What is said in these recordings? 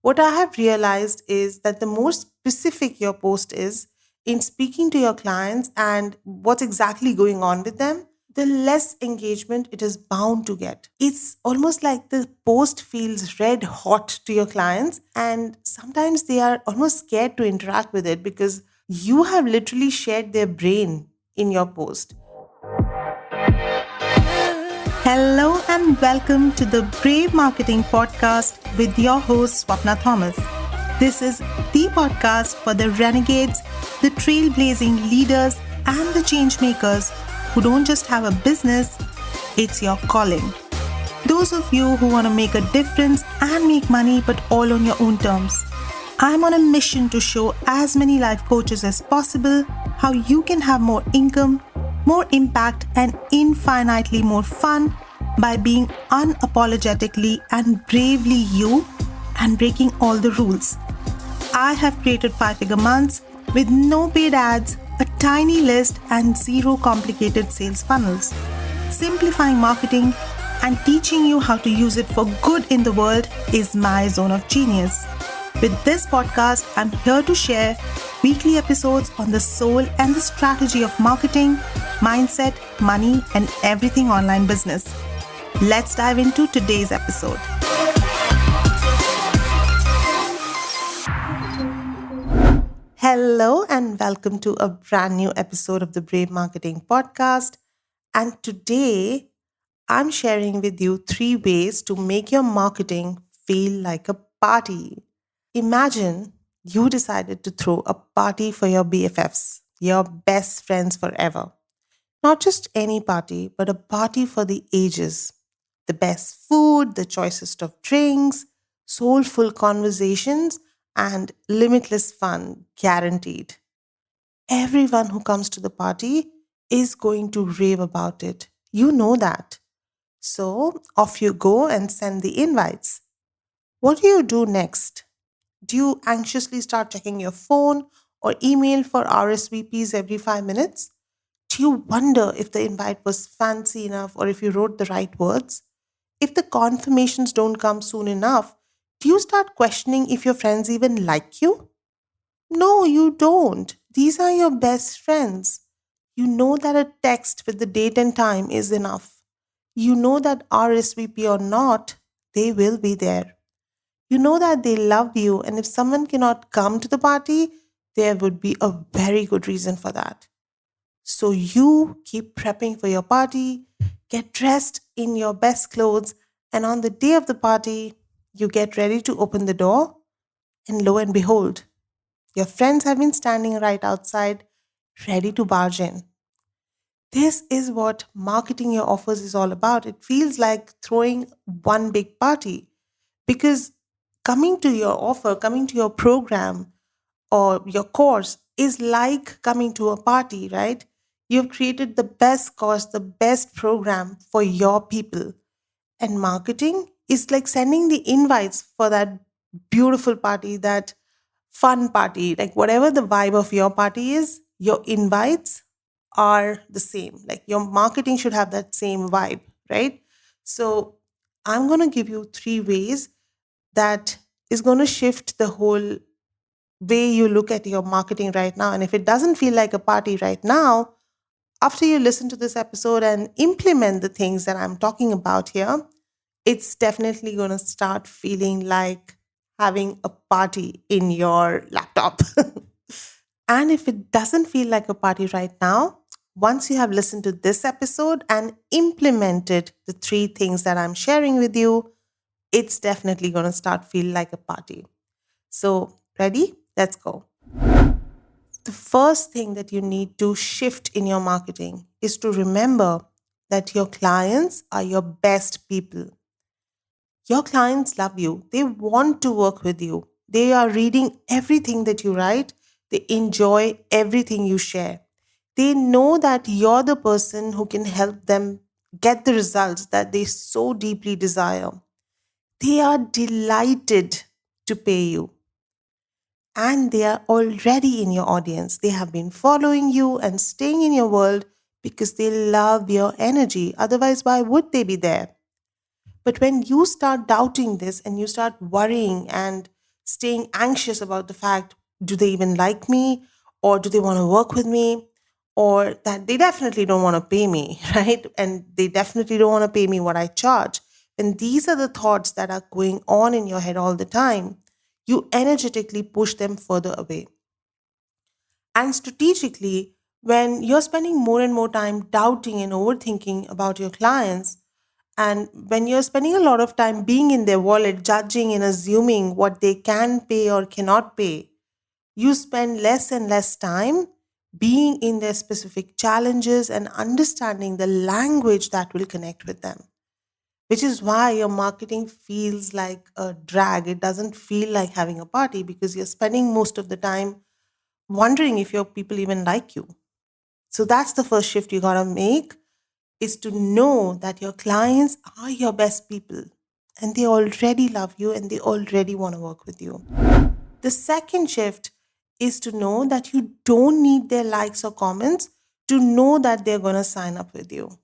What I have realized is that the more specific your post is in speaking to your clients and what's exactly going on with them, the less engagement it is bound to get. It's almost like the post feels red hot to your clients, and sometimes they are almost scared to interact with it because you have literally shared their brain in your post. Hello and welcome to the Brave Marketing Podcast with your host Swapna Thomas. This is the podcast for the renegades, the trailblazing leaders, and the change makers who don't just have a business, it's your calling. Those of you who want to make a difference and make money, but all on your own terms. I'm on a mission to show as many life coaches as possible how you can have more income, more impact, and infinitely more fun by being unapologetically and bravely you and breaking all the rules. I have created 5-figure months with no paid ads, a tiny list, and zero complicated sales funnels. Simplifying marketing and teaching you how to use it for good in the world is my zone of genius. With this podcast, I'm here to share weekly episodes on the soul and the strategy of marketing, mindset, money, and everything online business. Let's dive into today's episode. Hello and welcome to a brand new episode of the Brave Marketing Podcast. And today, I'm sharing with you 3 ways to make your marketing feel like a party. Imagine you decided to throw a party for your BFFs, your best friends forever. Not just any party, but a party for the ages. The best food, the choicest of drinks, soulful conversations, and limitless fun guaranteed. Everyone who comes to the party is going to rave about it. You know that. So off you go and send the invites. What do you do next? Do you anxiously start checking your phone or email for RSVPs every 5 minutes? Do you wonder if the invite was fancy enough or if you wrote the right words? If the confirmations don't come soon enough, do you start questioning if your friends even like you? No, you don't. These are your best friends. You know that a text with the date and time is enough. You know that RSVP or not, they will be there. You know that they love you, and if someone cannot come to the party, there would be a very good reason for that. So you keep prepping for your party, get dressed in your best clothes, and on the day of the party, you get ready to open the door, and lo and behold, your friends have been standing right outside, ready to barge in. This is what marketing your offers is all about. It feels like throwing one big party because coming to your offer, coming to your program or your course is like coming to a party, right? You've created the best course, the best program for your people. And marketing is like sending the invites for that beautiful party, that fun party, like whatever the vibe of your party is, your invites are the same. Like your marketing should have that same vibe, right? So I'm going to give you 3 ways that is going to shift the whole way you look at your marketing right now. And if it doesn't feel like a party right now, after you listen to this episode and implement the things that I'm talking about here, it's definitely going to start feeling like having a party in your laptop. And if it doesn't feel like a party right now, once you have listened to this episode and implemented the 3 things that I'm sharing with you, it's definitely going to start feel like a party. So, ready? Let's go. The first thing that you need to shift in your marketing is to remember that your clients are your best people. Your clients love you. They want to work with you. They are reading everything that you write. They enjoy everything you share. They know that you're the person who can help them get the results that they so deeply desire. They are delighted to pay you. And they are already in your audience. They have been following you and staying in your world because they love your energy. Otherwise, why would they be there? But when you start doubting this and you start worrying and staying anxious about the fact, do they even like me, or do they want to work with me, or that they definitely don't want to pay me, right? And they definitely don't want to pay me what I charge. And these are the thoughts that are going on in your head all the time. You energetically push them further away. And strategically, when you're spending more and more time doubting and overthinking about your clients, and when you're spending a lot of time being in their wallet, judging and assuming what they can pay or cannot pay, you spend less and less time being in their specific challenges and understanding the language that will connect with them, which is why your marketing feels like a drag. It doesn't feel like having a party because you're spending most of the time wondering if your people even like you. So that's the first shift you gotta make, is to know that your clients are your best people and they already love you and they already want to work with you. The second shift is to know that you don't need their likes or comments to know that they're going to sign up with you.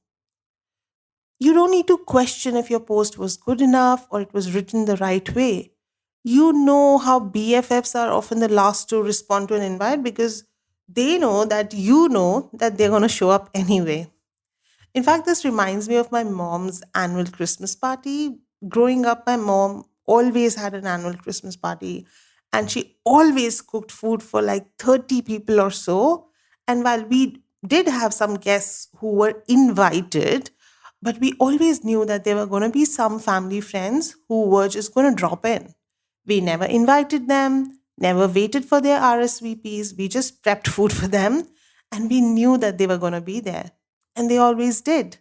You don't need to question if your post was good enough or it was written the right way. You know how BFFs are often the last to respond to an invite because they know that they're going to show up anyway. In fact, this reminds me of my mom's annual Christmas party. Growing up, my mom always had an annual Christmas party and she always cooked food for like 30 people or so. And while we did have some guests who were invited, but we always knew that there were going to be some family friends who were just going to drop in. We never invited them, never waited for their RSVPs. We just prepped food for them and we knew that they were going to be there. And they always did.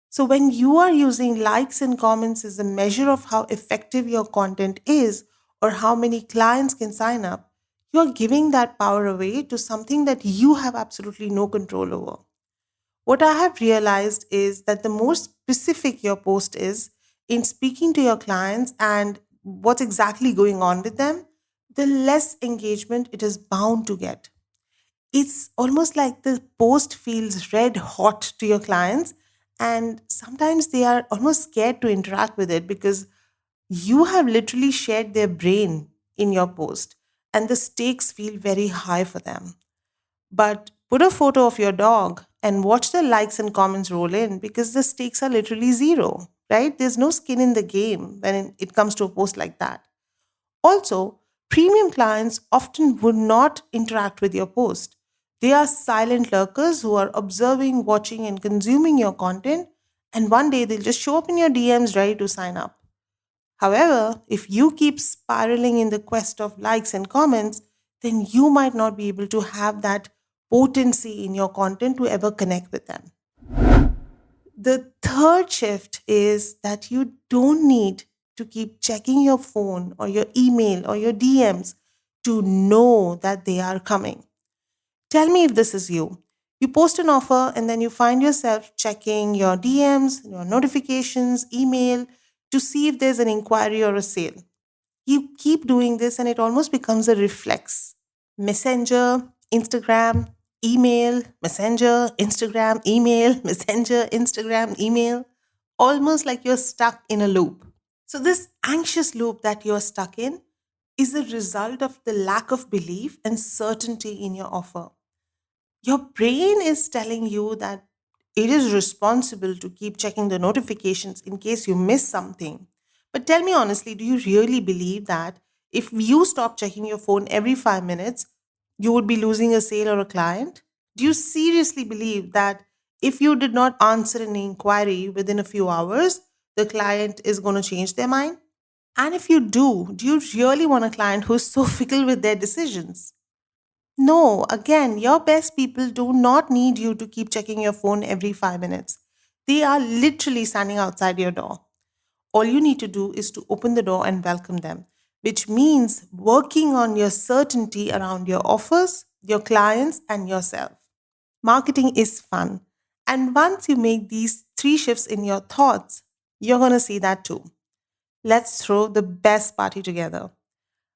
So when you are using likes and comments as a measure of how effective your content is or how many clients can sign up, you're giving that power away to something that you have absolutely no control over. What I have realized is that the more specific your post is in speaking to your clients and what's exactly going on with them, the less engagement it is bound to get. It's almost like the post feels red hot to your clients, and sometimes they are almost scared to interact with it because you have literally shared their brain in your post, and the stakes feel very high for them. But put a photo of your dog and watch the likes and comments roll in because the stakes are literally zero, right? There's no skin in the game when it comes to a post like that. Also, premium clients often would not interact with your post. They are silent lurkers who are observing, watching, and consuming your content, and one day they'll just show up in your DMs ready to sign up. However, if you keep spiraling in the quest of likes and comments, then you might not be able to have that potency in your content to ever connect with them. The third shift is that you don't need to keep checking your phone or your email or your DMs to know that they are coming. Tell me if this is you. You post an offer and then you find yourself checking your DMs, your notifications, email to see if there's an inquiry or a sale. You keep doing this and it almost becomes a reflex. Messenger, Instagram, email, Messenger, Instagram, email, Messenger, Instagram, email, almost like you're stuck in a loop. So, this anxious loop that you're stuck in is a result of the lack of belief and certainty in your offer. Your brain is telling you that it is responsible to keep checking the notifications in case you miss something. But tell me honestly, do you really believe that if you stop checking your phone every 5 minutes, you would be losing a sale or a client? Do you seriously believe that if you did not answer an inquiry within a few hours, the client is going to change their mind? And if you do you really want a client who's so fickle with their decisions? No, again, your best people do not need you to keep checking your phone every 5 minutes. They are literally standing outside your door. All you need to do is to open the door and welcome them, which means working on your certainty around your offers, your clients, and yourself. Marketing is fun. And once you make these three shifts in your thoughts, you're going to see that too. Let's throw the best party together.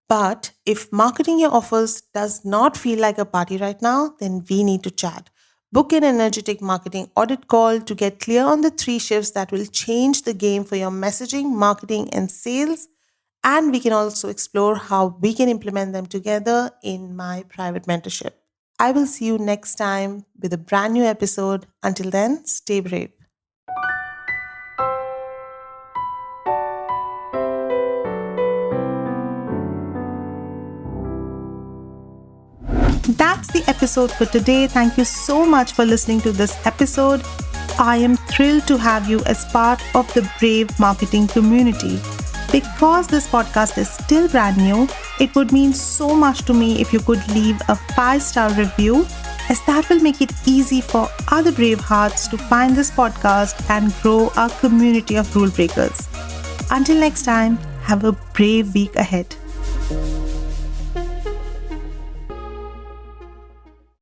But if marketing your offers does not feel like a party right now, then we need to chat. Book an energetic marketing audit call to get clear on the three shifts that will change the game for your messaging, marketing, and sales. And we can also explore how we can implement them together in my private mentorship. I will see you next time with a brand new episode. Until then, stay brave. That's the episode for today. Thank you so much for listening to this episode. I am thrilled to have you as part of the Brave Marketing community. Because this podcast is still brand new, it would mean so much to me if you could leave a 5-star review, as that will make it easy for other brave hearts to find this podcast and grow our community of rule breakers. Until next time, have a brave week ahead.